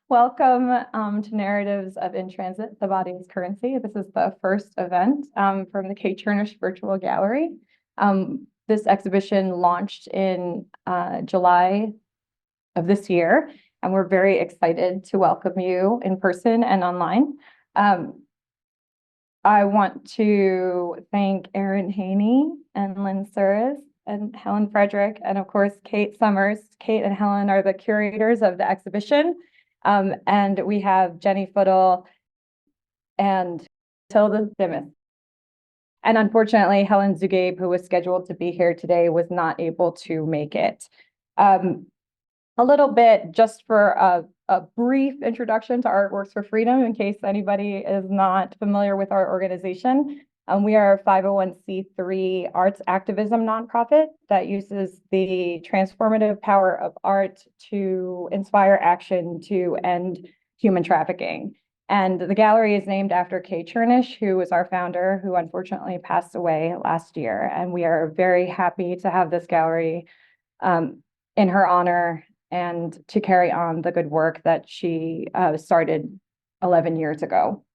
Welcome to Narratives of In Transit, The Body is Currency. This is the first event from the Kate Chernish Virtual Gallery. This exhibition launched in July of this year, and we're very excited to welcome you in person and online. I want to thank Erin Haney and Lynn Sures and Helen Frederick, and of course, Kate Summers. Kate and Helen are the curators of the exhibition. And we have Jenny Footle and Matilde Simas. And unfortunately, Helen Zugabe, who was scheduled to be here today, was not able to make it. A little bit just for a brief introduction to Artworks for Freedom, in case anybody is not familiar with our organization. We are a 501c3 arts activism nonprofit that uses the transformative power of art to inspire action to end human trafficking. And the gallery is named after Kate Chernish, who was our founder, who unfortunately passed away last year. And we are very happy to have this gallery in her honor and to carry on the good work that she started 11 years ago.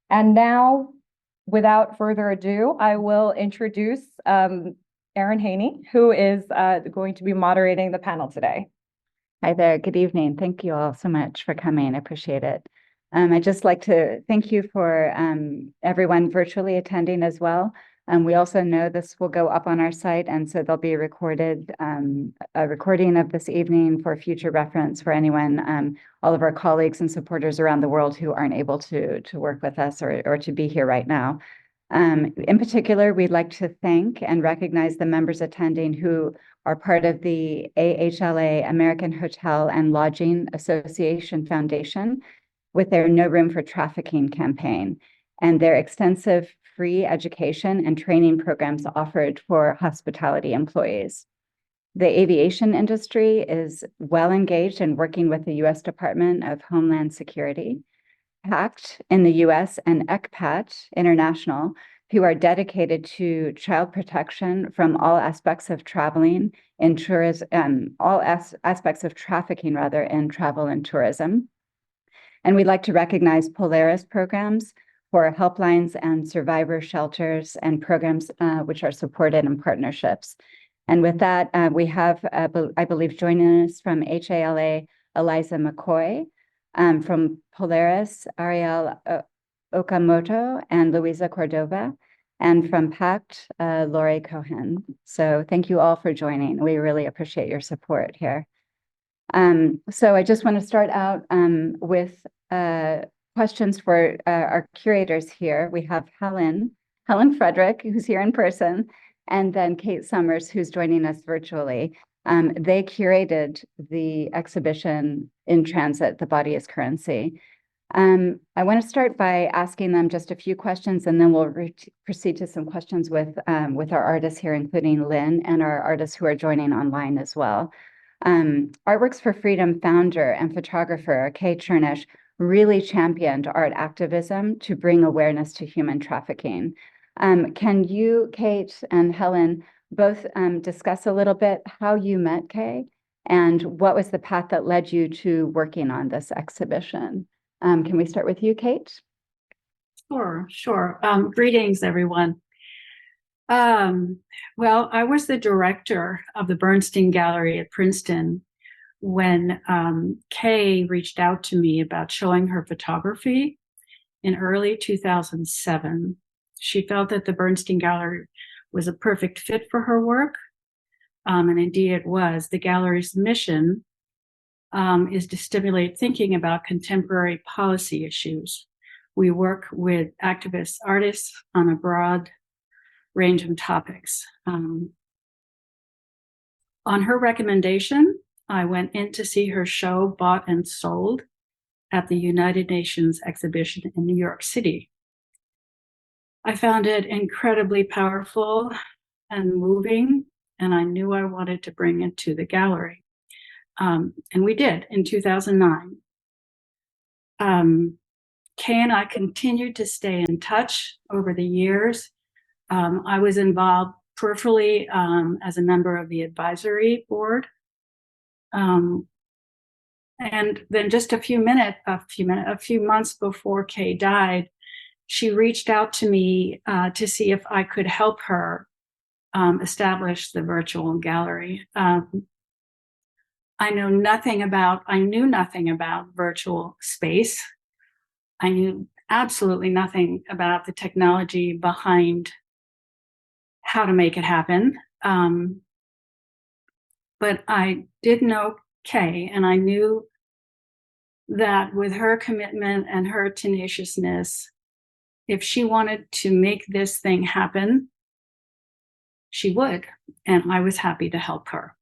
And now, without further ado, I will introduce Erin Haney, who is going to be moderating the panel today. Hi there, good evening. Thank you all so much for coming. I appreciate it. I'd just like to thank you for everyone virtually attending as well. We also know this will go up on our site, and so there'll be a recording of this evening for future reference for anyone, all of our colleagues and supporters around the world who aren't able to work with us or to be here right now. In particular, we'd like to thank and recognize the members attending who are part of the AHLA, American Hotel and Lodging Association Foundation, with their No Room for Trafficking campaign and their extensive free education and training programs offered for hospitality employees. The aviation industry is well engaged in working with the U.S. Department of Homeland Security, PACT in the U.S., and ECPAT International, who are dedicated to child protection from all aspects of traveling in tourism, aspects of trafficking rather in travel and tourism. And we'd like to recognize Polaris programs for helplines and survivor shelters and programs which are supported in partnerships. And with that, we have, I believe, joining us from HALA, Eliza McCoy, from Polaris, Ariel Okamoto and Luisa Cordova, and from PACT, Lori Cohen. So thank you all for joining. We really appreciate your support here. So I just want to start out with questions for our curators here. We have Helen Frederick, who's here in person, and then Kate Summers, who's joining us virtually. They curated the exhibition In Transit, The Body is Currency. I want to start by asking them just a few questions, and then we'll proceed to some questions with our artists here, including Lynn and our artists who are joining online as well. Artworks for Freedom founder and photographer Kate Chernish really championed art activism to bring awareness to human trafficking. Can you, Kate and Helen, both discuss a little bit how you met Kay and what was the path that led you to working on this exhibition? Can we start with you, Kate? Sure. Greetings, everyone. Well, I was the director of the Bernstein Gallery at Princeton when Kay reached out to me about showing her photography in early 2007. She felt that the Bernstein Gallery was a perfect fit for her work, and indeed it was. The gallery's mission is to stimulate thinking about contemporary policy issues. We work with activist artists on a broad range of topics. On her recommendation, I went in to see her show Bought and Sold at the United Nations exhibition in New York City. I found it incredibly powerful and moving, and I knew I wanted to bring it to the gallery. And we did in 2009. Kay and I continued to stay in touch over the years. I was involved peripherally as a member of the advisory board. And then just a few months before Kay died, she reached out to me to see if I could help her establish the virtual gallery. I knew nothing about virtual space. I knew absolutely nothing about the technology behind how to make it happen. But I did know Kay, and I knew that with her commitment and her tenaciousness, if she wanted to make this thing happen, she would, and I was happy to help her.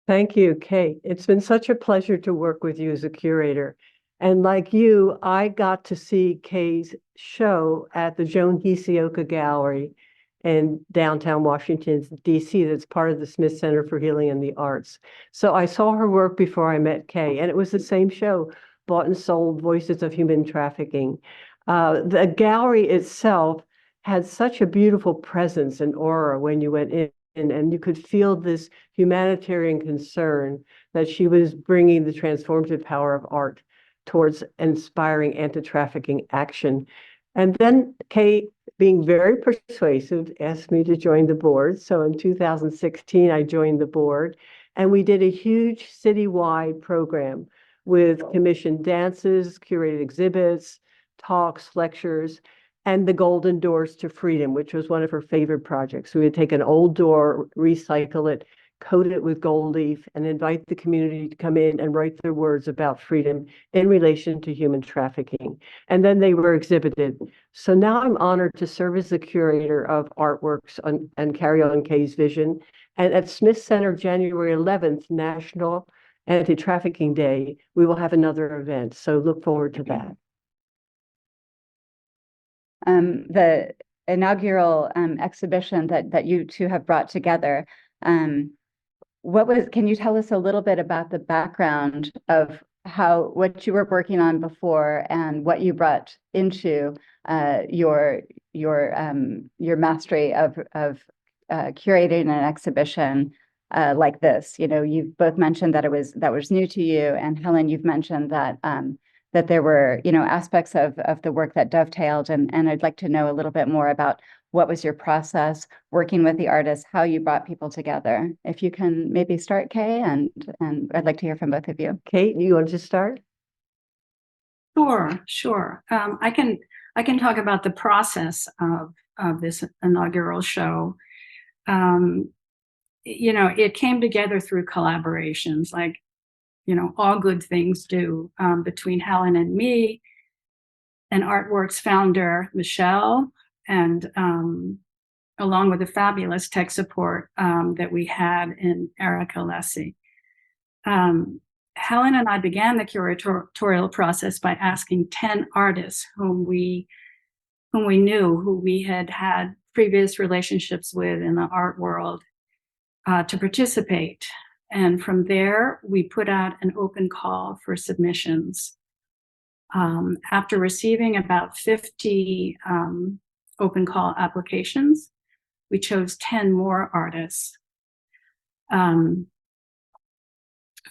Thank you, Kate. It's been such a pleasure to work with you as a curator. And like you, I got to see Kay's show at the Joan Hisioka Gallery in downtown Washington, D.C. that's part of the Smith Center for Healing and the Arts. So I saw her work before I met Kay, and it was the same show, Bought and Sold: Voices of Human Trafficking. The gallery itself had such a beautiful presence and aura when you went in. And you could feel this humanitarian concern that she was bringing the transformative power of art towards inspiring anti-trafficking action. And then Kate, being very persuasive, asked me to join the board. So in 2016, I joined the board, and we did a huge citywide program with commissioned dances, curated exhibits, talks, lectures, and the Golden Doors to Freedom, which was one of her favorite projects. We would take an old door, recycle it, coat it with gold leaf, and invite the community to come in and write their words about freedom in relation to human trafficking. And then they were exhibited. So now I'm honored to serve as the curator of artworks and carry on Kay's vision. And at Smith Center, January 11th, National Anti-Trafficking Day, we will have another event. So look forward to that. The inaugural exhibition that you two have brought together, can you tell us a little bit about the background of what you were working on before and what you brought into your mastery of curating an exhibition like this? You know, you've both mentioned that that was new to you, and Helen, you've mentioned that that there were, you know, aspects of the work that dovetailed, and I'd like to know a little bit more about what was your process working with the artists, how you brought people together. If you can maybe start, Kay, and I'd like to hear from both of you. Kate, you want to start? Sure. I can talk about the process of this inaugural show. You know, it came together through collaborations, like, you know, all good things do, between Helen and me, and Artworks founder, Michelle, and along with the fabulous tech support that we had in Helen C. Helen and I began the curatorial process by asking 10 artists whom we knew, who we had previous relationships with in the art world, to participate. And from there, we put out an open call for submissions. After receiving about 50 open call applications, we chose 10 more artists.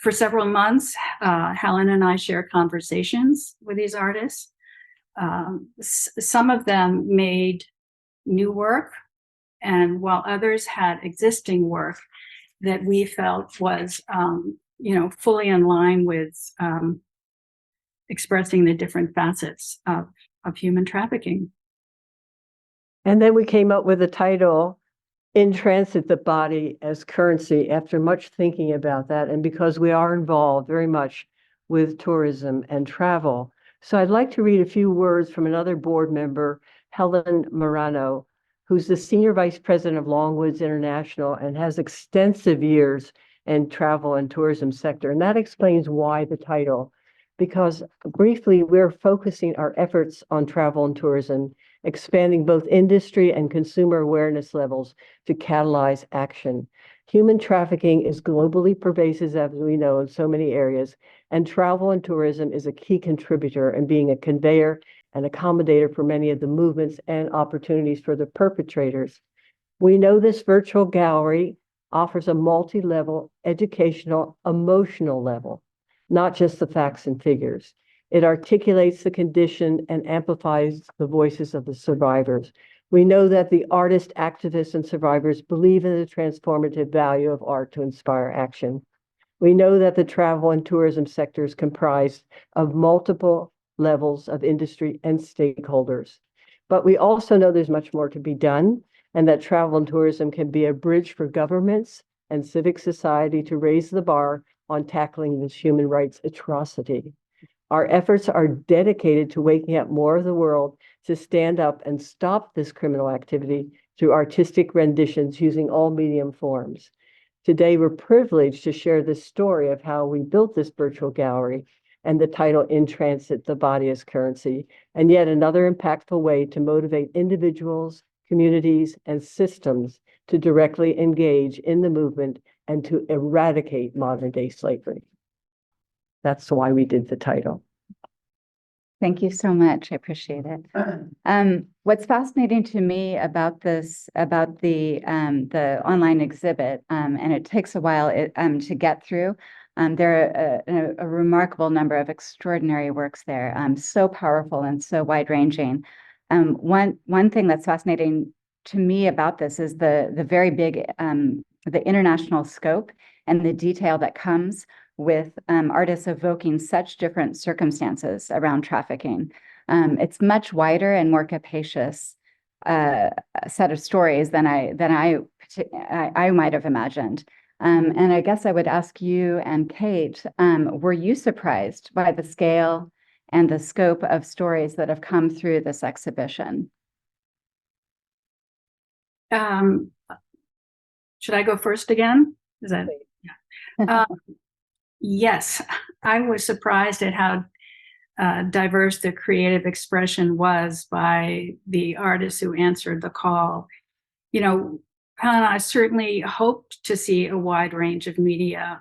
For several months, Helen and I shared conversations with these artists. Some of them made new work, and while others had existing work that we felt was, you know, fully in line with expressing the different facets of human trafficking. And then we came up with a title, In Transit, the Body as Currency, after much thinking about that, and because we are involved very much with tourism and travel. So I'd like to read a few words from another board member, Helen Morano, who's the Senior Vice President of Longwoods International and has extensive years in travel and tourism sector. And that explains why the title, because briefly, we're focusing our efforts on travel and tourism, expanding both industry and consumer awareness levels to catalyze action. Human trafficking is globally pervasive, as we know, in so many areas, and travel and tourism is a key contributor in being a conveyor and accommodator for many of the movements and opportunities for the perpetrators. We know this virtual gallery offers a multi-level educational, emotional level, not just the facts and figures. It articulates the condition and amplifies the voices of the survivors. We know that the artists, activists, and survivors believe in the transformative value of art to inspire action. We know that the travel and tourism sector is comprised of multiple levels of industry and stakeholders. But we also know there's much more to be done, and that travel and tourism can be a bridge for governments and civic society to raise the bar on tackling this human rights atrocity. Our efforts are dedicated to waking up more of the world to stand up and stop this criminal activity through artistic renditions using all medium forms. Today, we're privileged to share the story of how we built this virtual gallery and the title In Transit, The Body as Currency, and yet another impactful way to motivate individuals, communities, and systems to directly engage in the movement and to eradicate modern-day slavery. That's why we did the title. Thank you so much. I appreciate it. What's fascinating to me about this, about the online exhibit, and it takes a while to get through. There are a remarkable number of extraordinary works there, so powerful and so wide-ranging. One thing that's fascinating to me about this is the very big, the international scope and the detail that comes with artists evoking such different circumstances around trafficking. It's much wider and more capacious set of stories than I might have imagined. And I guess I would ask you and Kate, were you surprised by the scale and the scope of stories that have come through this exhibition? Should I go first again? Is that? Yeah. Yes, I was surprised at how diverse the creative expression was by the artists who answered the call. You know, Helen, I certainly hoped to see a wide range of media,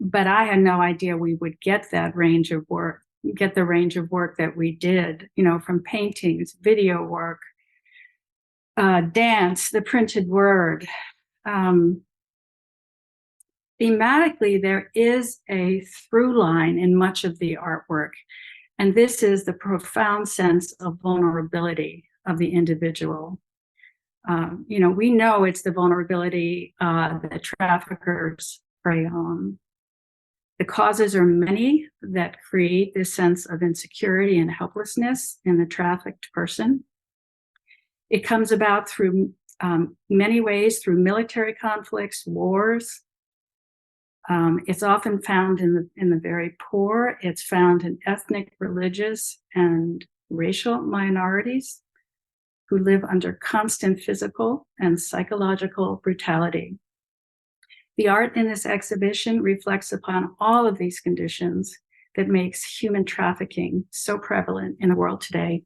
but I had no idea we would get that range of work, get the range of work that we did, you know, from paintings, video work, dance, the printed word. Thematically, there is a through line in much of the artwork, and this is the profound sense of vulnerability of the individual. You know, we know it's the vulnerability that traffickers prey on. The causes are many that create this sense of insecurity and helplessness in the trafficked person. It comes about through many ways, through military conflicts, wars. It's often found in the very poor. It's found in ethnic, religious, and racial minorities who live under constant physical and psychological brutality. The art in this exhibition reflects upon all of these conditions that makes human trafficking so prevalent in the world today.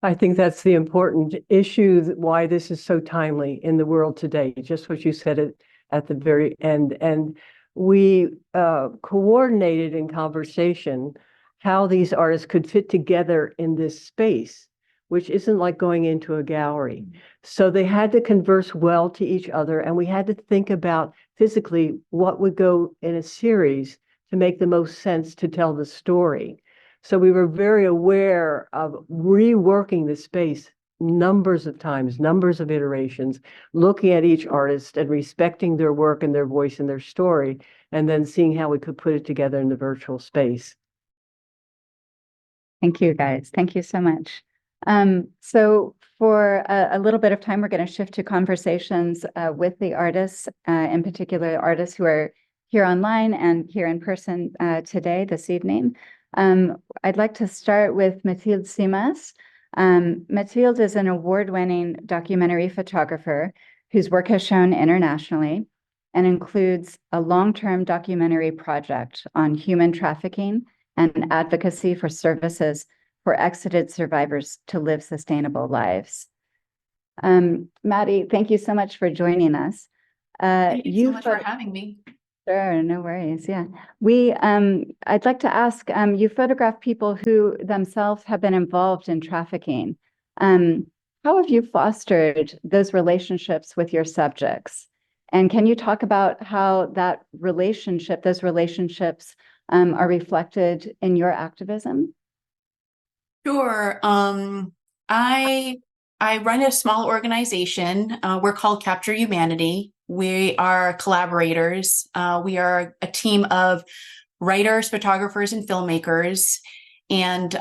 I think that's the important issue, why this is so timely in the world today, just what you said at the very end. And we coordinated in conversation how these artists could fit together in this space, which isn't like going into a gallery. So they had to converse well to each other, and we had to think about physically what would go in a series to make the most sense to tell the story. So we were very aware of reworking the space numbers of times, numbers of iterations, looking at each artist and respecting their work and their voice and their story, and then seeing how we could put it together in the virtual space. Thank you, guys. Thank you so much. So for a little bit of time, we're going to shift to conversations with the artists, in particular artists who are here online and here in person today, this evening. I'd like to start with Matilde Simas. Matilde is an award-winning documentary photographer whose work has shown internationally and includes a long-term documentary project on human trafficking and advocacy for services for exited survivors to live sustainable lives. Maddie, thank you so much for joining us. Thank you so much for having me. Sure, no worries. Yeah, I'd like to ask, you photograph people who themselves have been involved in trafficking. how have you fostered those relationships with your subjects? And can you talk about how those relationships are reflected in your activism? Sure. I run a small organization. We're called Capture Humanity. We are collaborators. We are a team of writers, photographers, and filmmakers. And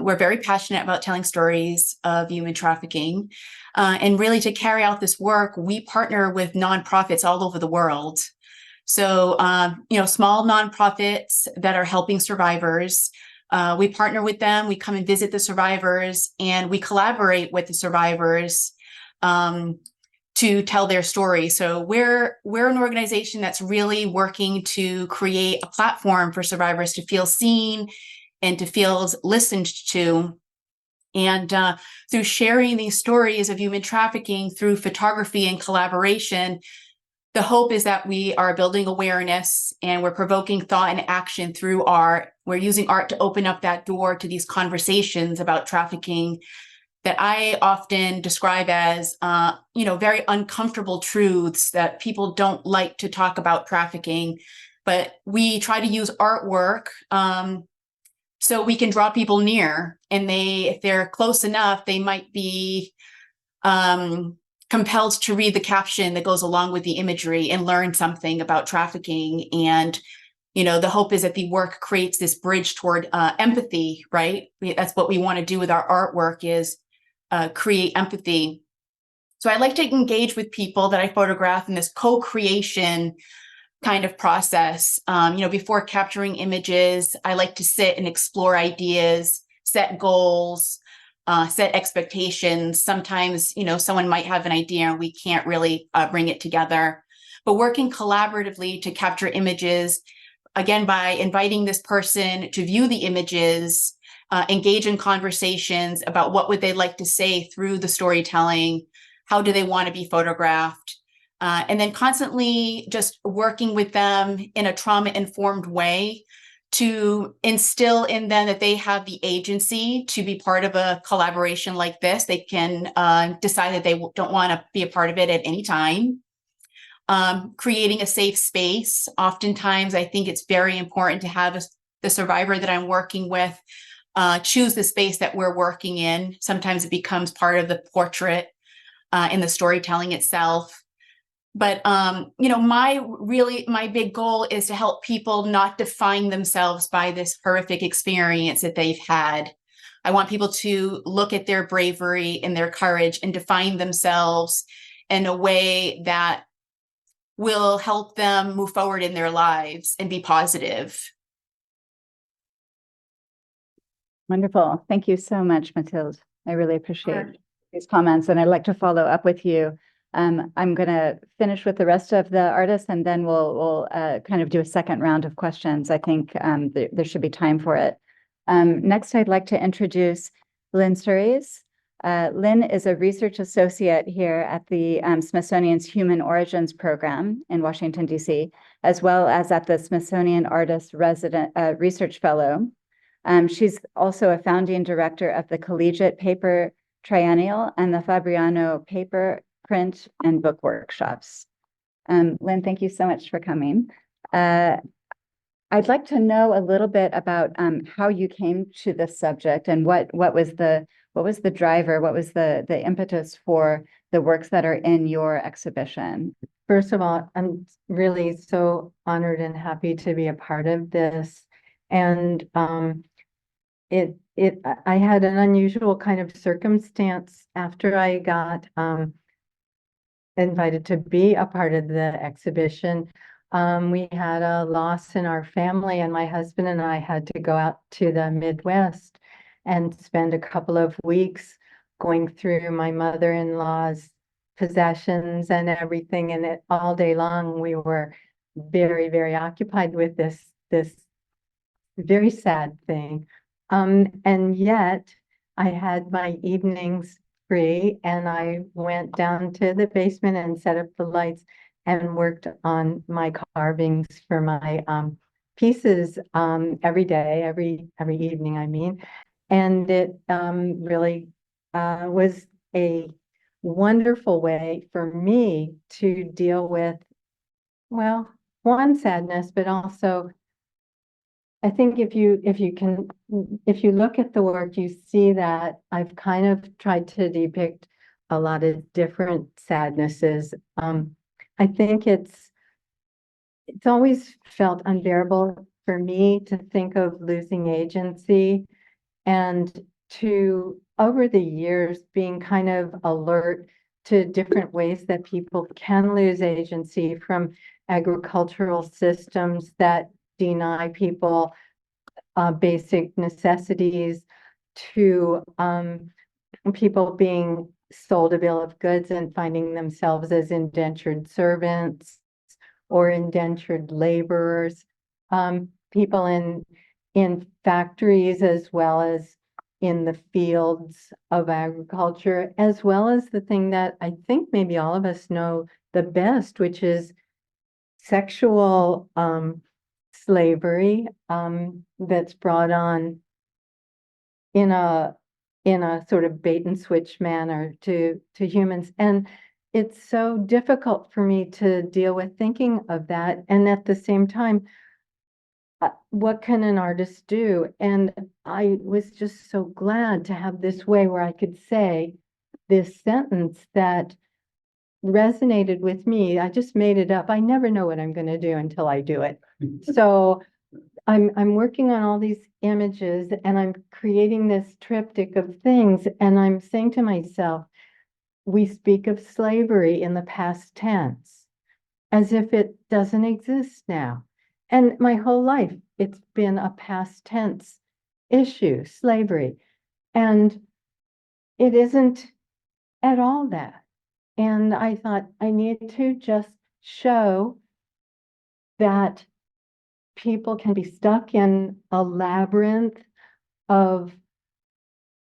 we're very passionate about telling stories of human trafficking. And really, to carry out this work, we partner with nonprofits all over the world. So, small nonprofits that are helping survivors. We partner with them, we come and visit the survivors, and we collaborate with the survivors to tell their story. So we're an organization that's really working to create a platform for survivors to feel seen and to feel listened to. And through sharing these stories of human trafficking through photography and collaboration, the hope is that we are building awareness and we're provoking thought and action through art. We're using art to open up that door to these conversations about trafficking that I often describe as, very uncomfortable truths that people don't like to talk about trafficking. But we try to use artwork so we can draw people near. And if they're close enough, they might be compelled to read the caption that goes along with the imagery and learn something about trafficking. And, the hope is that the work creates this bridge toward empathy, right? That's what we want to do with our artwork, is create empathy. So I like to engage with people that I photograph in this co-creation kind of process. Before capturing images, I like to sit and explore ideas, set goals, set expectations. Sometimes, someone might have an idea and we can't really bring it together. But working collaboratively to capture images, again, by inviting this person to view the images, engage in conversations about what would they like to say through the storytelling, how do they want to be photographed, and then constantly just working with them in a trauma-informed way to instill in them that they have the agency to be part of a collaboration like this. They can decide that they don't want to be a part of it at any time. Creating a safe space. Oftentimes, I think it's very important to have the survivor that I'm working with choose the space that we're working in. Sometimes it becomes part of the portrait in the storytelling itself. But, my big goal is to help people not define themselves by this horrific experience that they've had. I want people to look at their bravery and their courage and define themselves in a way that will help them move forward in their lives and be positive. Wonderful. Thank you so much, Matilde. I really appreciate these comments, and I'd like to follow up with you. I'm going to finish with the rest of the artists, and then we'll kind of do a second round of questions. I think there should be time for it. Next, I'd like to introduce Lynn Sures. Lynn is a research associate here at the Smithsonian's Human Origins Program in Washington, D.C., as well as at the Smithsonian Artist Research Fellow. She's also a founding director of the Collegiate Paper Triennial and the Fabriano Paper, Print, and Book Workshops. Lynn, thank you so much for coming. I'd like to know a little bit about how you came to this subject and what was the driver, what was the impetus for the works that are in your exhibition? First of all, I'm really so honored and happy to be a part of this. And I had an unusual kind of circumstance after I got invited to be a part of the exhibition. We had a loss in our family, and my husband and I had to go out to the Midwest and spend a couple of weeks going through my mother-in-law's possessions and everything. And all day long, we were very, very occupied with this very sad thing. And yet I had my evenings free, and I went down to the basement and set up the lights and worked on my carvings for my pieces every day, every evening, I mean. And it really was a wonderful way for me to deal with, well, one, sadness, but also I think if you look at the work, you see that I've kind of tried to depict a lot of different sadnesses. I think it's always felt unbearable for me to think of losing agency, and to, over the years, being kind of alert to different ways that people can lose agency, from agricultural systems that deny people basic necessities, to people being sold a bill of goods and finding themselves as indentured servants or indentured laborers, people in factories as well as in the fields of agriculture, as well as the thing that I think maybe all of us know the best, which is sexual slavery that's brought on in a sort of bait and switch manner to humans. And it's so difficult for me to deal with thinking of that. And at the same time, what can an artist do? And I was just so glad to have this way where I could say this sentence that resonated with me. I just made it up. I never know what I'm going to do until I do it. So I'm working on all these images and I'm creating this triptych of things, and I'm saying to myself, we speak of slavery in the past tense as if it doesn't exist now. And my whole life, it's been a past tense issue, slavery. And it isn't at all that. And I thought I need to just show that people can be stuck in a labyrinth of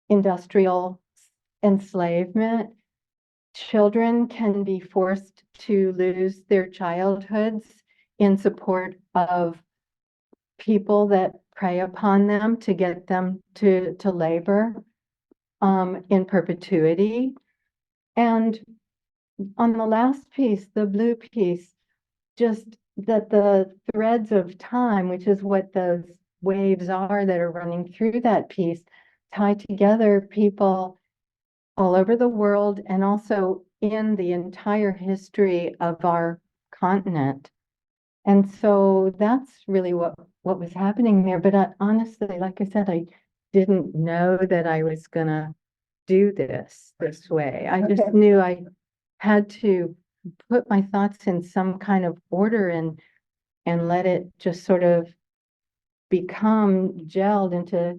industrial enslavement. Children can be forced to lose their childhoods in support of people that prey upon them to get them to labor in perpetuity. And on the last piece, the blue piece, just that the threads of time, which is what those waves are that are running through that piece, tie together people all over the world and also in the entire history of our continent. And so that's really what was happening there. But honestly, like I said, I didn't know that I was gonna do this way. I just knew I had to put my thoughts in some kind of order and let it just sort of become gelled into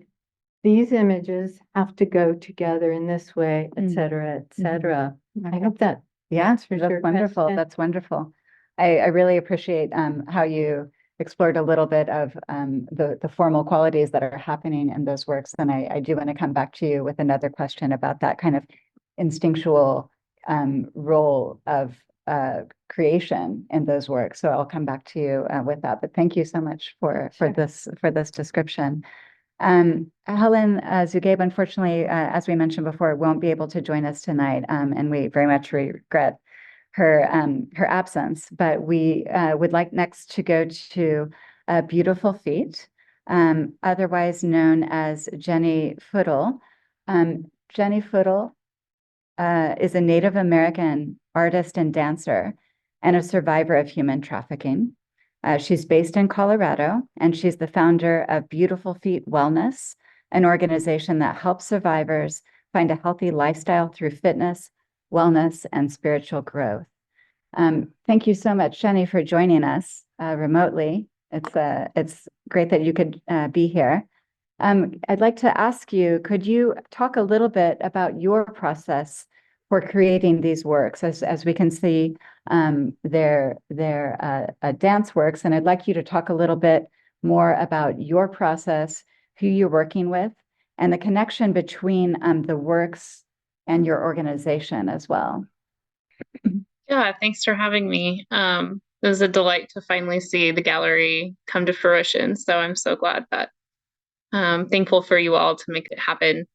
these images have to go together in this way, et cetera, et cetera. I hope that Yeah, answers that's your wonderful. question. That's wonderful. I really appreciate how you explored a little bit of the formal qualities that are happening in those works. And I do want to come back to you with another question about that kind of instinctual role of creation in those works. So I'll come back to you with that. But thank you so much for this description. Helen Zugabe, unfortunately, as we mentioned before, won't be able to join us tonight, and we very much regret her absence. But we would like next to go to Beautiful Feet, otherwise known as Jenny Footle. Jenny Footle is a Native American artist and dancer and a survivor of human trafficking. She's based in Colorado, and she's the founder of Beautiful Feet Wellness, an organization that helps survivors find a healthy lifestyle through fitness, wellness, and spiritual growth. Thank you so much, Jenny, for joining us remotely. It's great that you could be here. I'd like to ask you, could you talk a little bit about your process for creating these works? As we can see, they're dance works, and I'd like you to talk a little bit more about your process, who you're working with, and the connection between the works and your organization as well. Yeah, thanks for having me. It was a delight to finally see the gallery come to fruition. So I'm so glad that thankful for you all to make it happen.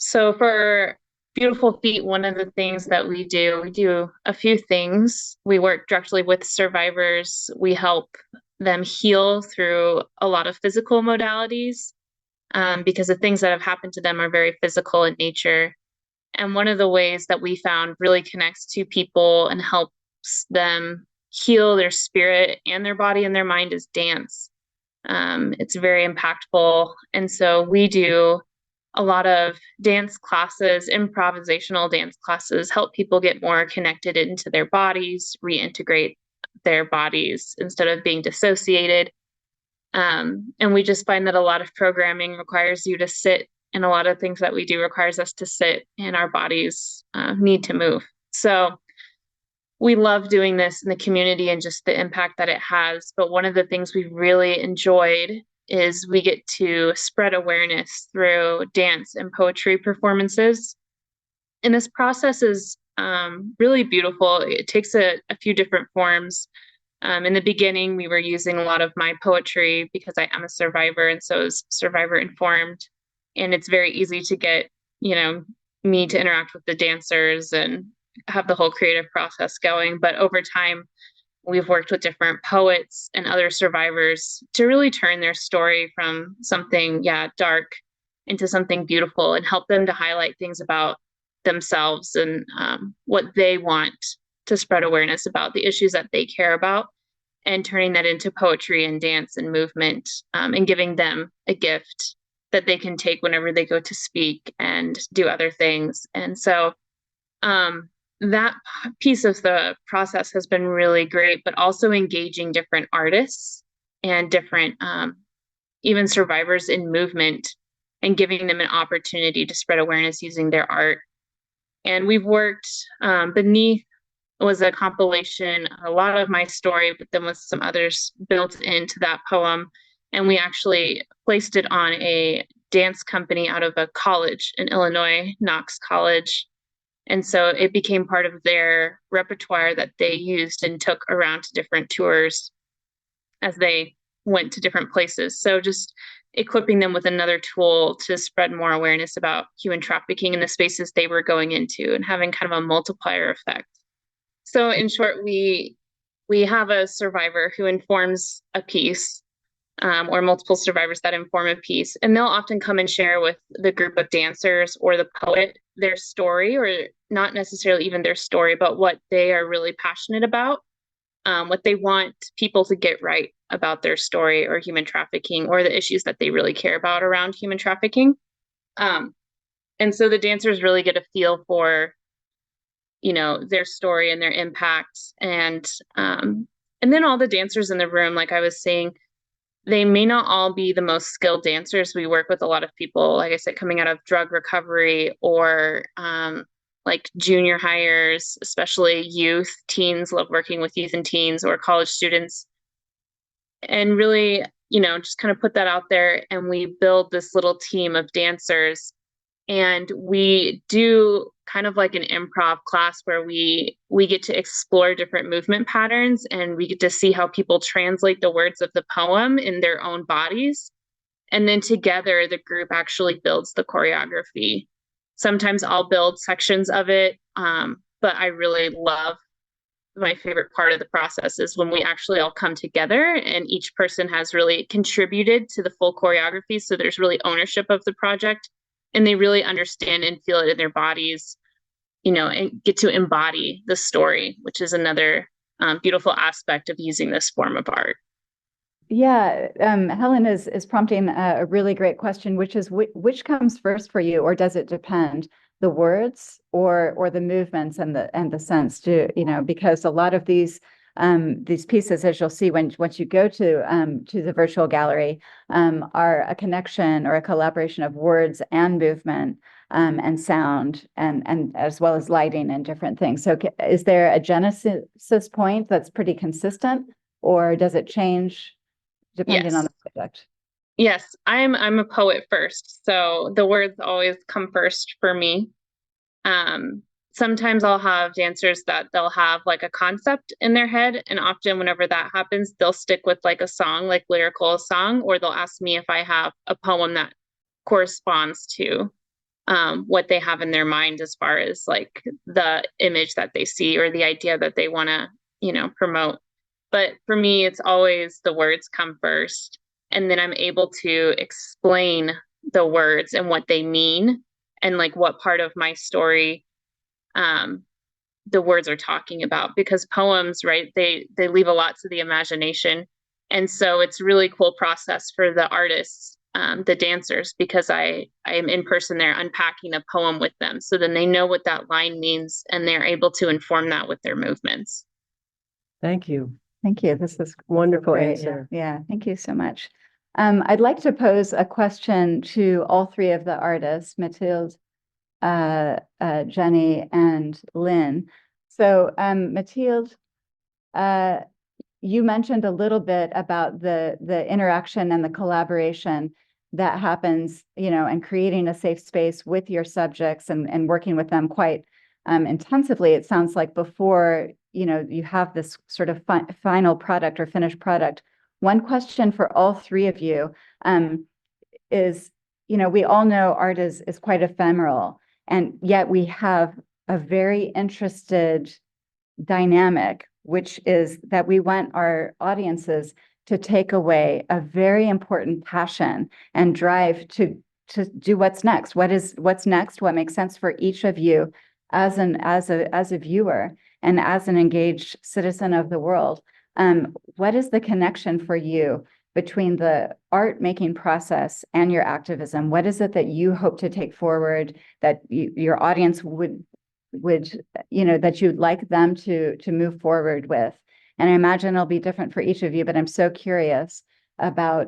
So for Beautiful Feet, one of the things that we do a few things. We work directly with survivors. We help them heal through a lot of physical modalities, because the things that have happened to them are very physical in nature. And one of the ways that we found really connects to people and helps them heal their spirit and their body and their mind is dance. It's very impactful. And so we do a lot of dance classes, improvisational dance classes, help people get more connected into their bodies, reintegrate their bodies instead of being dissociated. And we just find that a lot of programming requires you to sit, and a lot of things that we do requires us to sit, and our bodies need to move. So we love doing this in the community and just the impact that it has. But one of the things we really enjoyed is we get to spread awareness through dance and poetry performances. And this process is really beautiful. It takes a few different forms. In the beginning, we were using a lot of my poetry because I am a survivor, and so is survivor informed. And it's very easy to get, me to interact with the dancers and have the whole creative process going. But over time, we've worked with different poets and other survivors to really turn their story from something, dark into something beautiful and help them to highlight things about themselves and what they want to spread awareness about, the issues that they care about, and turning that into poetry and dance and movement, and giving them a gift that they can take whenever they go to speak and do other things. And so that piece of the process has been really great, but also engaging different artists and different even survivors in movement and giving them an opportunity to spread awareness using their art. And we've worked beneath was a compilation, a lot of my story, but then with some others built into that poem. And we actually placed it on a dance company out of a college in Illinois, Knox College. And so it became part of their repertoire that they used and took around to different tours as they went to different places. So just equipping them with another tool to spread more awareness about human trafficking in the spaces they were going into and having kind of a multiplier effect. So in short, we have a survivor who informs a piece, or multiple survivors that inform a piece, and they'll often come and share with the group of dancers or the poet their story, or not necessarily even their story, but what they are really passionate about, what they want people to get right about their story or human trafficking, or the issues that they really care about around human trafficking. And so the dancers really get a feel for their story and their impact. And then all the dancers in the room, like I was saying, they may not all be the most skilled dancers. We work with a lot of people, like I said, coming out of drug recovery or like junior hires, especially youth, teens, love working with youth and teens, or college students. And really, just kind of put that out there, and we build this little team of dancers. And we do kind of like an improv class where we get to explore different movement patterns, and we get to see how people translate the words of the poem in their own bodies. And then together, the group actually builds the choreography. Sometimes I'll build sections of it, but I really love, my favorite part of the process is when we actually all come together and each person has really contributed to the full choreography. So there's really ownership of the project, and they really understand and feel it in their bodies, and get to embody the story, which is another beautiful aspect of using this form of art. Yeah, Helen is prompting a really great question, which is which comes first for you, or does it depend? The words or the movements and the sense, because a lot of these pieces, as you'll see once you go to the virtual gallery, are a connection or a collaboration of words and movement, and sound, and as well as lighting and different things. So is there a genesis point that's pretty consistent, or does it change depending on the subject? Yes, I'm a poet first, so the words always come first for me. Sometimes I'll have dancers that they'll have like a concept in their head, and often whenever that happens, they'll stick with like a song, like lyrical song, or they'll ask me if I have a poem that corresponds to what they have in their mind as far as like the image that they see or the idea that they want to, promote. But for me, it's always the words come first, and then I'm able to explain the words and what they mean and like what part of my story the words are talking about, because poems, right, they leave a lot to the imagination. And so it's a really cool process for the artists, the dancers, because I am in person there unpacking a poem with them. So then they know what that line means and they're able to inform that with their movements. Thank you. Thank you. This is Wonderful great. answer. Yeah, thank you so much. I'd like to pose a question to all three of the artists, Matilde, Jenny, and Lynn. So, Matilde, you mentioned a little bit about the interaction and the collaboration that happens, and creating a safe space with your subjects and working with them quite intensively. It sounds like before, you have this sort of final product or finished product. One question for all three of you is, we all know art is quite ephemeral, and yet we have a very interested dynamic, which is that we want our audiences to take away a very important passion and drive to do what's next. What's next? What makes sense for each of you as a viewer and as an engaged citizen of the world? What is the connection for you between the art making process and your activism? What is it that you hope to take forward that your audience would that you'd like them to move forward with? And I imagine it'll be different for each of you, but I'm so curious about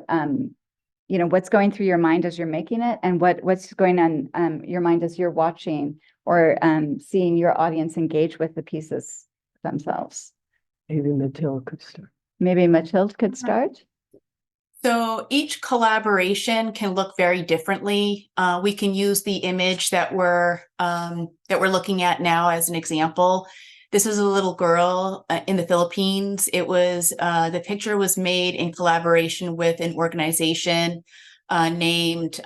what's going through your mind as you're making it, and what's going on your mind as you're watching or seeing your audience engage with the pieces themselves. Maybe Matilde could start. Maybe Matilde could start. So each collaboration can look very differently. We can use the image that we're looking at now as an example. This is a little girl in the Philippines. It was the picture was made in collaboration with an organization named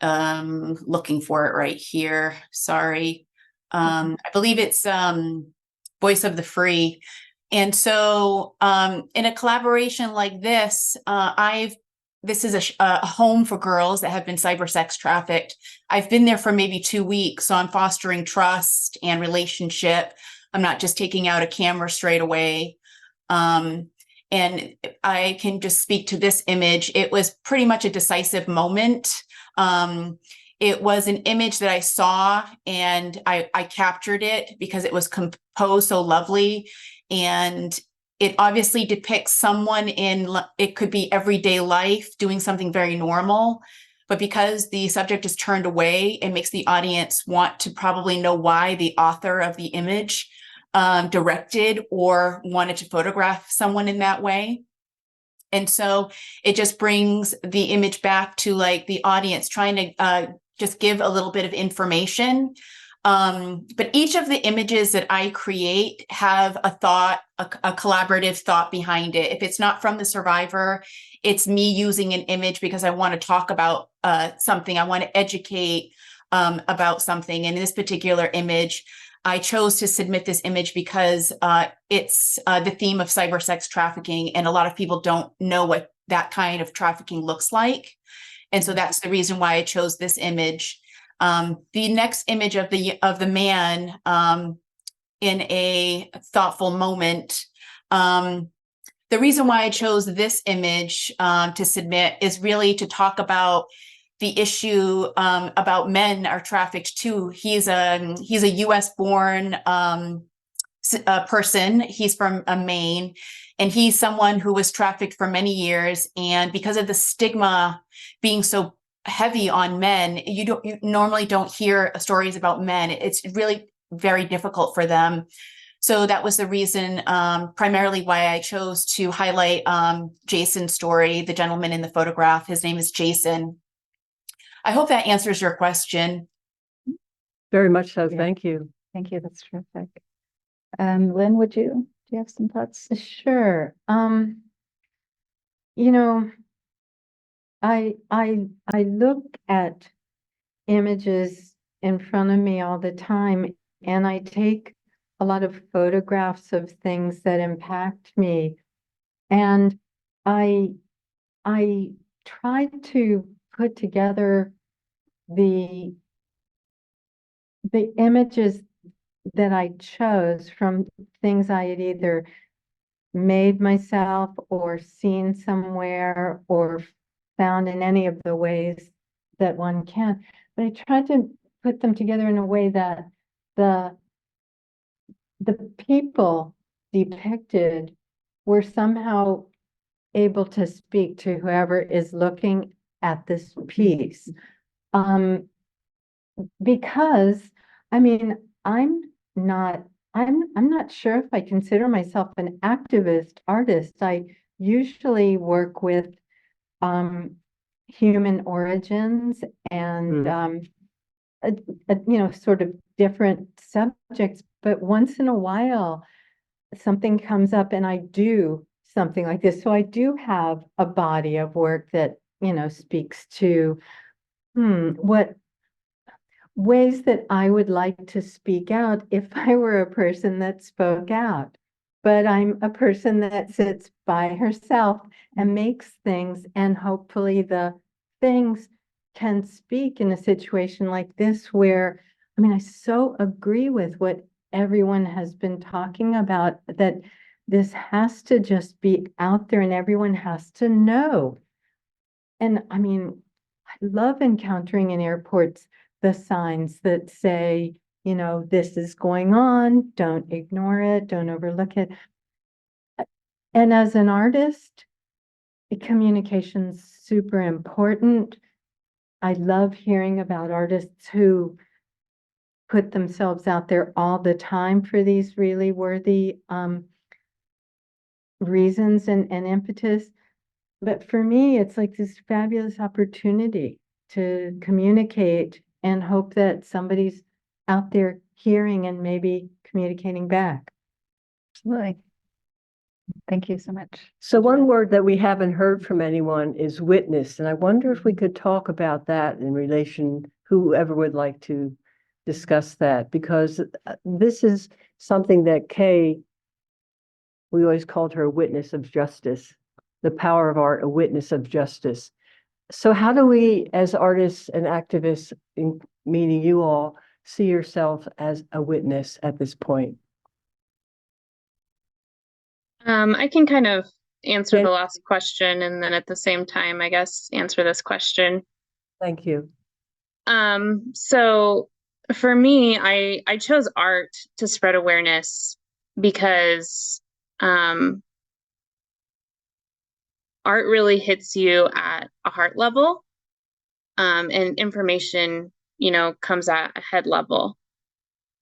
looking for it right here. Sorry. I believe it's Voice of the Free. And so in a collaboration like this, this is a home for girls that have been cyber sex trafficked. I've been there for maybe 2 weeks, so I'm fostering trust and relationship. I'm not just taking out a camera straight away. And I can just speak to this image. It was pretty much a decisive moment. It was an image that I saw and I captured it because it was composed so lovely. And it obviously depicts someone it could be everyday life doing something very normal. But because the subject is turned away, it makes the audience want to probably know why the author of the image directed or wanted to photograph someone in that way. And so it just brings the image back to like the audience trying to just give a little bit of information. But each of the images that I create have a thought, a collaborative thought behind it. If it's not from the survivor, it's me using an image because I want to talk about something. I want to educate about something. And in this particular image, I chose to submit this image because it's the theme of cyber sex trafficking, and a lot of people don't know what that kind of trafficking looks like. And so that's the reason why I chose this image. The next image of the man in a thoughtful moment. The reason why I chose this image to submit is really to talk about the issue about men are trafficked too. He's a U.S. born person. He's from Maine, and he's someone who was trafficked for many years. And because of the stigma being so heavy on men, you normally don't hear stories about men. It's really very difficult for them. So that was the reason primarily why I chose to highlight Jason's story, the gentleman in the photograph. His name is Jason. I hope that answers your question. Very much so. Yeah. Thank you. Thank you. That's terrific. Lynn, do you have some thoughts? Sure. I look at images in front of me all the time, and I take a lot of photographs of things that impact me. And I tried to put together the images that I chose from things I had either made myself or seen somewhere or found in any of the ways that one can. But I tried to put them together in a way that the people depicted were somehow able to speak to whoever is looking at this piece. Because, I mean, I'm not sure if I consider myself an activist artist. I usually work with human origins and sort of different subjects. But once in a while, something comes up and I do something like this. So I do have a body of work that, speaks to what ways that I would like to speak out if I were a person that spoke out. But I'm a person that sits by herself and makes things, and hopefully the things can speak in a situation like this where, I so agree with what everyone has been talking about, that this has to just be out there and everyone has to know. And I love encountering in airports the signs that say, this is going on, don't ignore it, don't overlook it. And as an artist, communication's super important. I love hearing about artists who put themselves out there all the time for these really worthy reasons and impetus. But for me, it's like this fabulous opportunity to communicate and hope that somebody's out there hearing and maybe communicating back. Absolutely. Thank you so much. So one word that we haven't heard from anyone is witness. And I wonder if we could talk about that in relation, whoever would like to discuss that, because this is something that Kay, we always called her a witness of justice, the power of art, a witness of justice. So how do we, as artists and activists, meaning you all, see yourself as a witness at this point? I can kind of answer Yeah. the last question and then at the same time, I guess, answer this question. Thank you. So for me, I chose art to spread awareness because art really hits you at a heart level, and information, comes at a head level.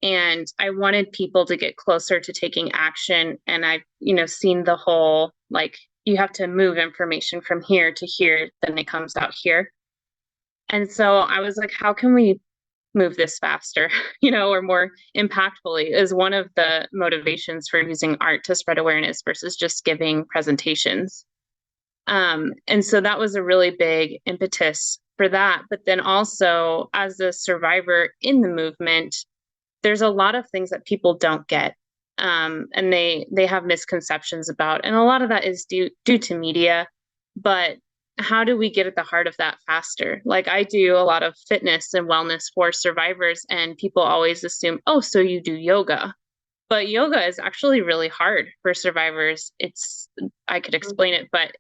And I wanted people to get closer to taking action. And I've, seen the whole, like, you have to move information from here to here, then it comes out here. And so I was like, how can we move this faster, or more impactfully, is one of the motivations for using art to spread awareness versus just giving presentations. And so that was a really big impetus for that. But then also, as a survivor in the movement, there's a lot of things that people don't get, and they have misconceptions about, and a lot of that is due to media. But how do we get at the heart of that faster? Like, I do a lot of fitness and wellness for survivors, and people always assume, oh, so you do yoga. But yoga is actually really hard for survivors. I could explain it, but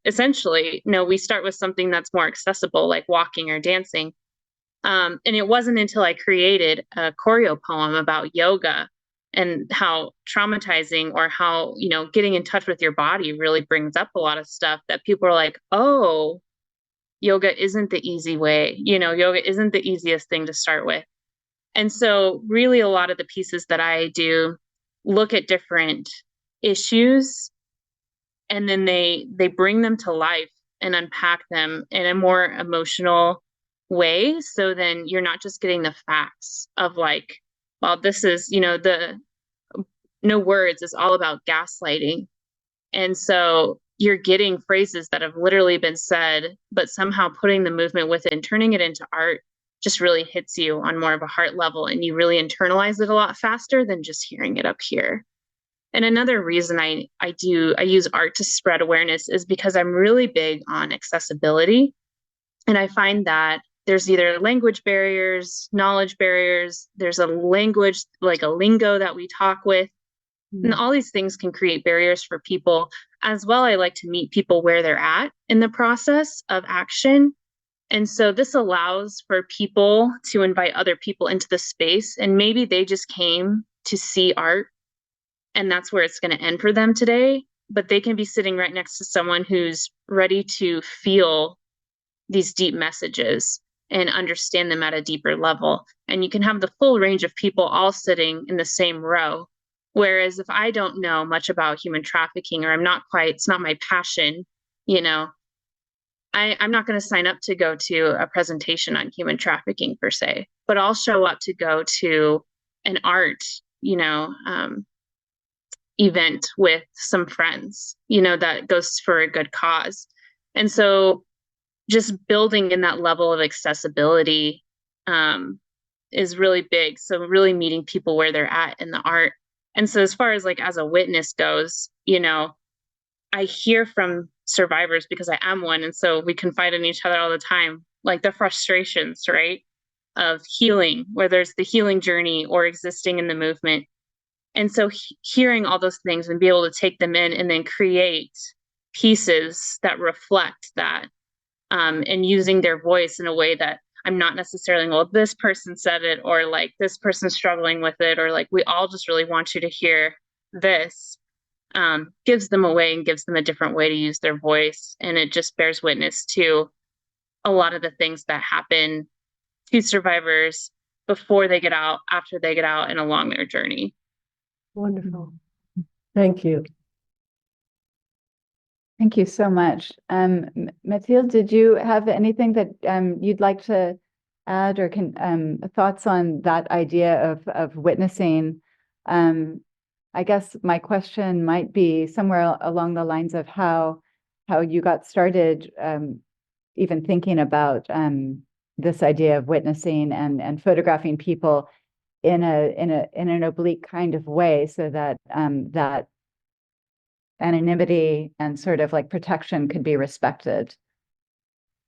essentially, no, we start with something that's more accessible, like walking or dancing. And it wasn't until I created a choreo poem about yoga and how traumatizing, or how, getting in touch with your body really brings up a lot of stuff, that people are like, oh, yoga isn't the easy way. Yoga isn't the easiest thing to start with. And so really a lot of the pieces that I do look at different issues, and then they bring them to life and unpack them in a more emotional way. So then you're not just getting the facts of like, well, this is, the no words is all about gaslighting. And so you're getting phrases that have literally been said, but somehow putting the movement with it and turning it into art just really hits you on more of a heart level, and you really internalize it a lot faster than just hearing it up here. And another reason I use art to spread awareness is because I'm really big on accessibility. And I find that there's either language barriers, knowledge barriers, there's a language, like a lingo that we talk with. And all these things can create barriers for people. As well, I like to meet people where they're at in the process of action. And so this allows for people to invite other people into the space, and maybe they just came to see art and that's where it's going to end for them today, but they can be sitting right next to someone who's ready to feel these deep messages and understand them at a deeper level. And you can have the full range of people all sitting in the same row. Whereas if I don't know much about human trafficking, or it's not my passion, you know, I'm not going to sign up to go to a presentation on human trafficking per se, but I'll show up to go to an art, event with some friends, that goes for a good cause. And so just building in that level of accessibility is really big. So really meeting people where they're at in the art. And so as far as as a witness goes, I hear from survivors because I am one. And so we confide in each other all the time, like the frustrations, right, of healing, whether it's the healing journey or existing in the movement. And so hearing all those things and be able to take them in and then create pieces that reflect that, and using their voice in a way that I'm not necessarily, well, this person said it, or this person's struggling with it, or we all just really want you to hear this, gives them a way and gives them a different way to use their voice. And it just bears witness to a lot of the things that happen to survivors before they get out, after they get out, and along their journey. Wonderful. Thank you. Thank you so much. Matilde, did you have anything that you'd like to add, or thoughts on that idea of witnessing? I guess my question might be somewhere along the lines of how you got started, even thinking about this idea of witnessing and photographing people in an oblique kind of way, so that that anonymity and sort of protection could be respected.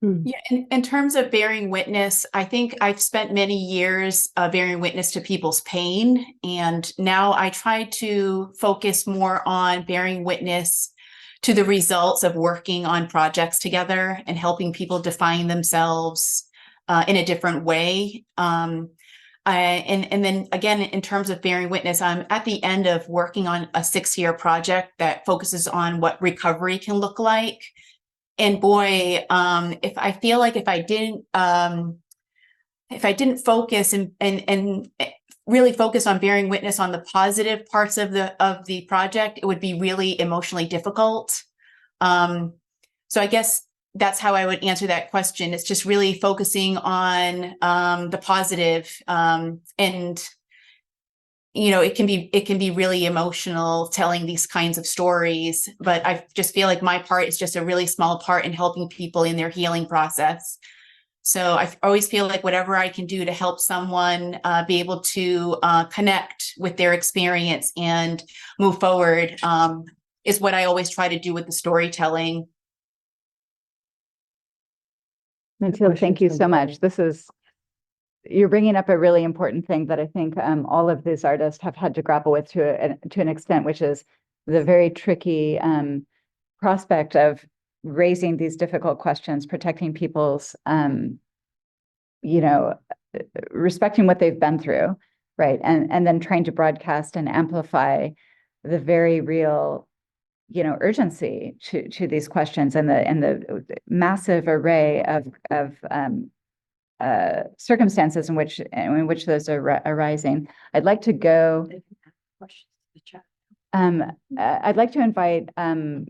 Yeah, in terms of bearing witness, I think I've spent many years bearing witness to people's pain. And now I try to focus more on bearing witness to the results of working on projects together and helping people define themselves in a different way. And then again, in terms of bearing witness, I'm at the end of working on a 6-year project that focuses on what recovery can look like. And boy, if I feel like if I didn't focus and really focus on bearing witness on the positive parts of the project, it would be really emotionally difficult. So I guess that's how I would answer that question. It's just really focusing on the positive, and it can be really emotional telling these kinds of stories, but I just feel like my part is just a really small part in helping people in their healing process. So I always feel like whatever I can do to help someone be able to connect with their experience and move forward is what I always try to do with the storytelling. Matilde, thank you so much. You're bringing up a really important thing that I think all of these artists have had to grapple with to an extent, which is the very tricky prospect of raising these difficult questions, protecting people's, respecting what they've been through, right? And then trying to broadcast and amplify the very real, urgency to these questions and the massive array of circumstances in which those are arising. I'd like to go. I'd like to invite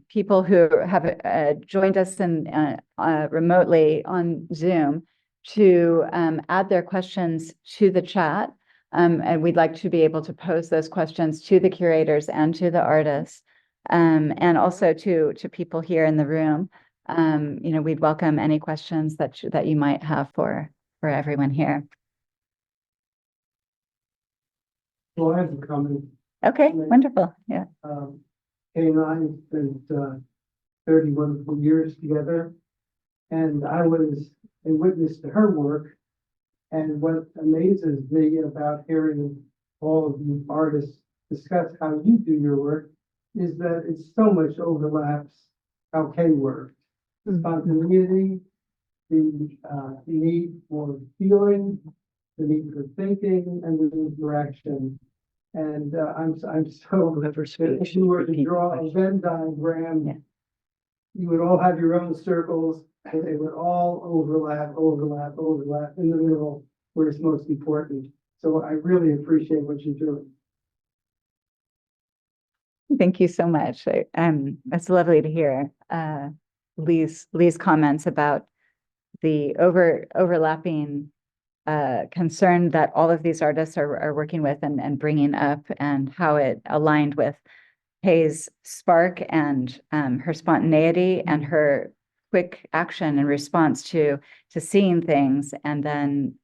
people who have joined us remotely on Zoom to add their questions to the chat, and we'd like to be able to pose those questions to the curators and to the artists, and also to people here in the room. We'd welcome any questions that you might have for for everyone here. Well, I have a comment. Okay, wonderful. Yeah. Kay and I spent 30 wonderful years together, and I was a witness to her work. And what amazes me about hearing all of you artists discuss how you do your work is that it so much overlaps how Kay worked. Spontaneity, the need for feeling, the need for thinking, and the need for action. And I'm so, if you were to draw a Venn diagram, Yeah. you would all have your own circles, and they would all overlap in the middle where it's most important. So I really appreciate what you're doing. Thank you so much. It's lovely to hear Lee's comments about the overlapping concern that all of these artists are working with and bringing up, and how it aligned with Kay's spark and her spontaneity and her quick action and response to seeing things, and then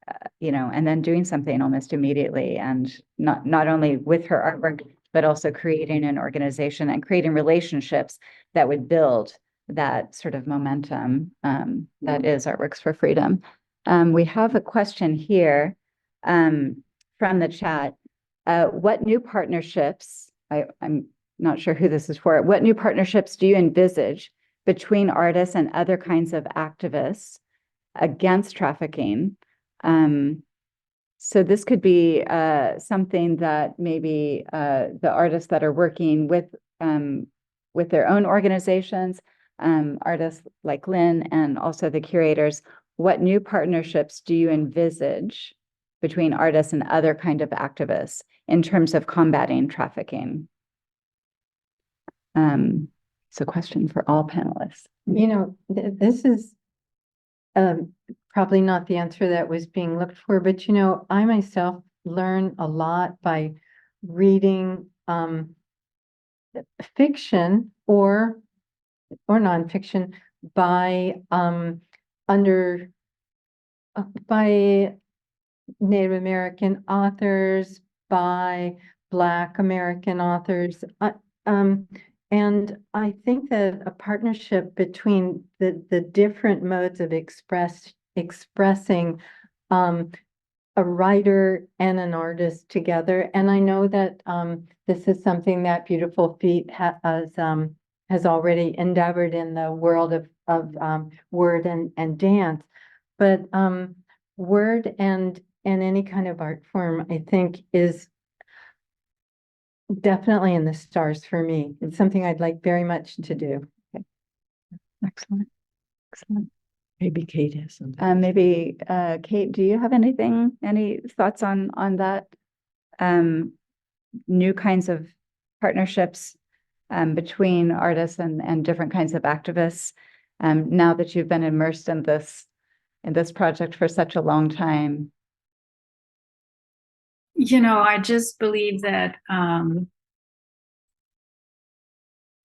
and then doing something almost immediately, and not only with her artwork, but also creating an organization and creating relationships that would build that sort of momentum that is Artworks for Freedom. We have a question here from the chat. What new partnerships, I'm not sure who this is for, what new partnerships do you envisage between artists and other kinds of activists against trafficking? So this could be something that maybe the artists that are working with their own organizations, artists like Lynn, and also the curators. What new partnerships do you envisage between artists and other kind of activists in terms of combating trafficking? It's a question for all panelists. This is probably not the answer that was being looked for, but I myself learn a lot by reading fiction or nonfiction by by Native American authors, by Black American authors. And I think that a partnership between the different modes of expressing a writer and an artist together. And I know that this is something that Beautiful Feet has already endeavored in the world of word and dance. But word and any kind of art form, I think, is definitely in the stars for me. It's something I'd like very much to do. Okay. Excellent. Maybe Kate has something. Maybe Kate, do you have any thoughts on that? New kinds of partnerships between artists and different kinds of activists, now that you've been immersed in this project for such a long time? I just believe that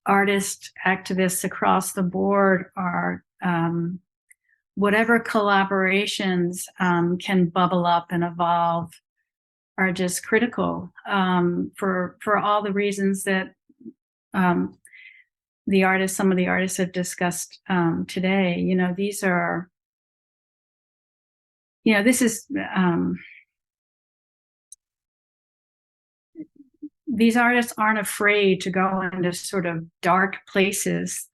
artists, activists across the board are whatever collaborations can bubble up and evolve are just critical for all the reasons that some of the artists have discussed today. These artists aren't afraid to go into sort of dark places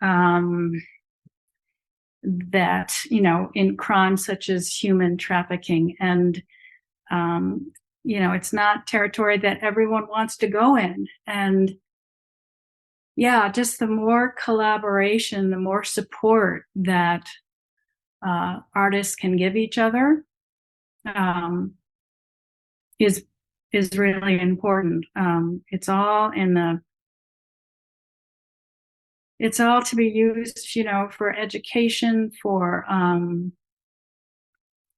that, in crimes such as human trafficking. And, it's not territory that everyone wants to go in. And yeah, just the more collaboration, the more support that artists can give each other is really important. It's all to be used, for education, for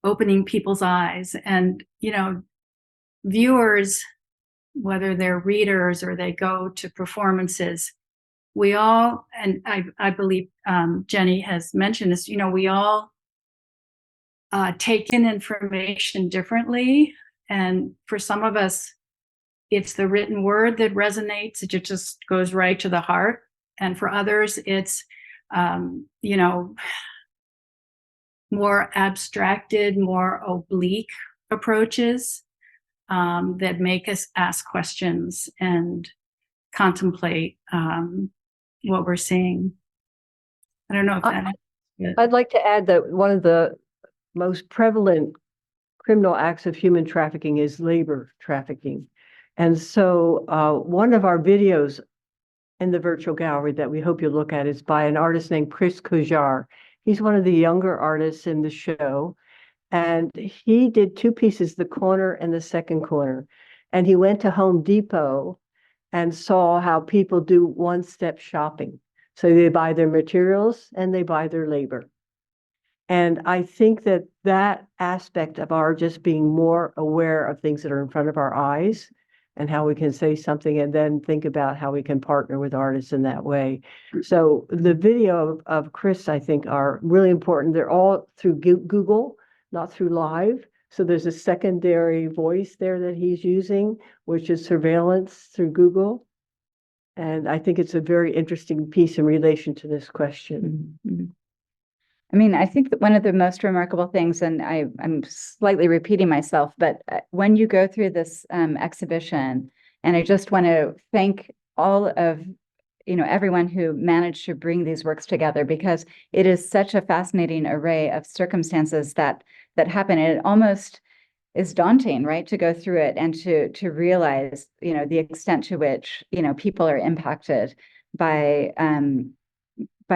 opening people's eyes, and viewers, whether they're readers or they go to performances, we all, and I believe Jenny has mentioned this, we all take in information differently. And for some of us, it's the written word that resonates. It just goes right to the heart. And for others, it's, more abstracted, more oblique approaches that make us ask questions and contemplate what we're seeing. I don't know if that. I'd like to add that one of the most prevalent criminal acts of human trafficking is labor trafficking. And so one of our videos in the virtual gallery that we hope you'll look at is by an artist named Chris Kujar. He's one of the younger artists in the show. And he did two pieces, the corner and the second corner. And he went to Home Depot and saw how people do one-step shopping. So they buy their materials and they buy their labor. And I think that that aspect of our just being more aware of things that are in front of our eyes and how we can say something and then think about how we can partner with artists in that way. So the video of Chris, I think, are really important. They're all through Google, not through live. So there's a secondary voice there that he's using, which is surveillance through Google. And I think it's a very interesting piece in relation to this question. Mm-hmm. I mean, I think that one of the most remarkable things, and I'm slightly repeating myself, but when you go through this exhibition, and I just want to thank all of, everyone who managed to bring these works together, because it is such a fascinating array of circumstances that happen. And it almost is daunting, right, to go through it and to realize, the extent to which, people are impacted by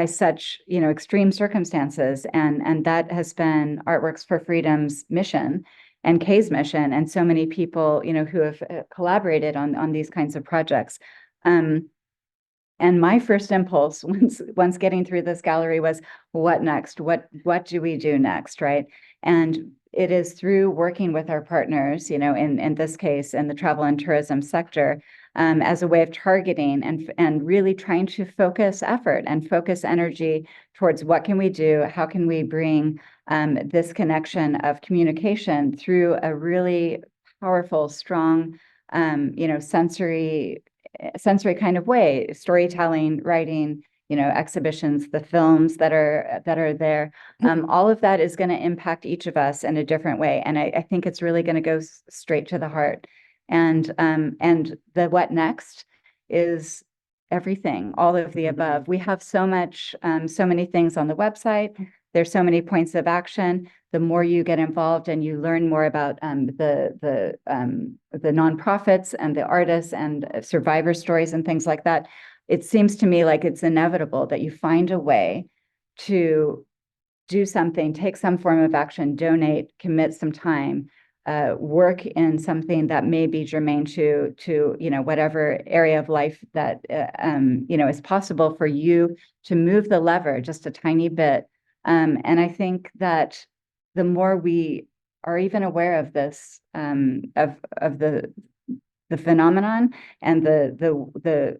such, extreme circumstances. And that has been Artworks for Freedom's mission and Kay's mission, and so many people, who have collaborated on these kinds of projects. And my first impulse once getting through this gallery was, what next? What do we do next, right? And it is through working with our partners, in this case, in the travel and tourism sector, as a way of targeting and really trying to focus effort and focus energy towards what can we do, how can we bring this connection of communication through a really powerful, strong, sensory kind of way, storytelling, writing, exhibitions, the films that are there. All of that is going to impact each of us in a different way. And I think it's really going to go straight to the heart. And the what next is everything, all of the above. We have so many things on the website. There's so many points of action. The more you get involved and you learn more about the nonprofits and the artists and survivor stories and things like that, it seems to me like it's inevitable that you find a way to do something, take some form of action, donate, commit some time, work in something that may be germane to whatever area of life that is possible for you to move the lever just a tiny bit. And I think that the more we are even aware of this, of the phenomenon and the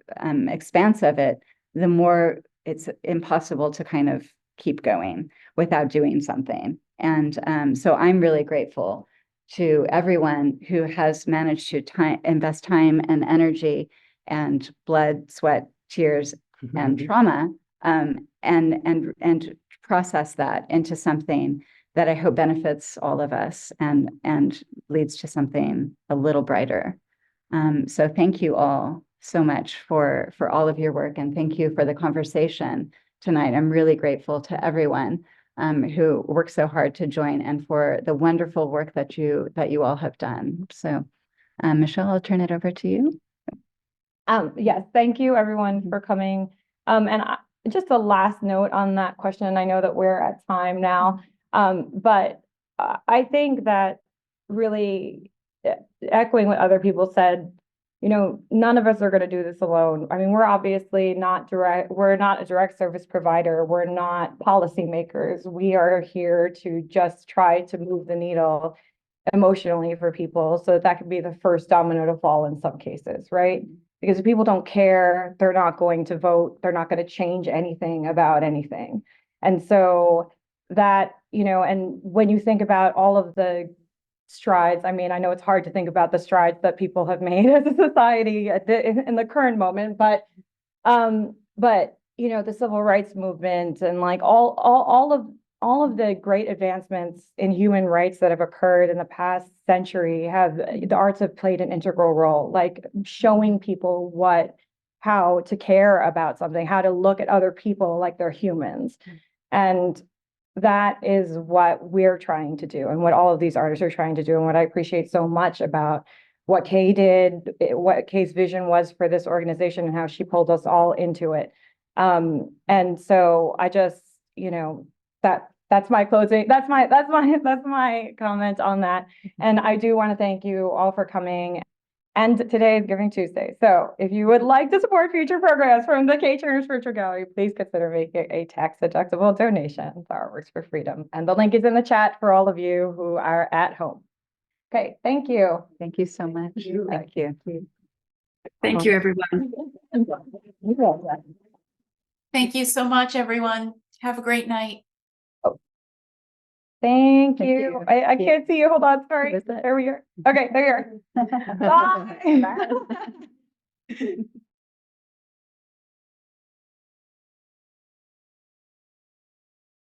expanse of it, the more it's impossible to kind of keep going without doing something. And so I'm really grateful to everyone who has managed to invest time and energy and blood, sweat, tears, and trauma, and process that into something that I hope benefits all of us and leads to something a little brighter. So thank you all so much for all of your work, and thank you for the conversation tonight. I'm really grateful to everyone who worked so hard to join, and for the wonderful work that you all have done. So Michelle, I'll turn it over to you. Yes, thank you everyone for coming. Just a last note on that question. I know that we're at time now, but I think that really echoing what other people said, none of us are going to do this alone. I mean, we're obviously we're not a direct service provider. We're not policymakers. We are here to just try to move the needle emotionally for people, so that could be the first domino to fall in some cases, right? Because if people don't care, they're not going to vote. They're not going to change anything about anything. And so that, and when you think about all of the strides, I mean, I know it's hard to think about the strides that people have made as a society in the current moment, but the civil rights movement and like all of the great advancements in human rights that have occurred in the past century the arts have played an integral role, like showing people how to care about something, how to look at other people like they're humans. And that is what we're trying to do and what all of these artists are trying to do. And what I appreciate so much about what Kay did, what Kay's vision was for this organization and how she pulled us all into it. And so I just, that's my closing. That's my comment on that. And I do want to thank you all for coming. And today is Giving Tuesday. So if you would like to support future programs from the Curators Virtual Gallery, please consider making a tax-deductible donation to Artworks for Freedom. And the link is in the chat for all of you who are at home. Okay, thank you. Thank you so much. Thank you. Thank you, everyone. Thank you so much, everyone. Have a great night. Thank Thank you. you. I can't see you. Hold on. Sorry. Who is it? There we are. Okay, there you are. Bye.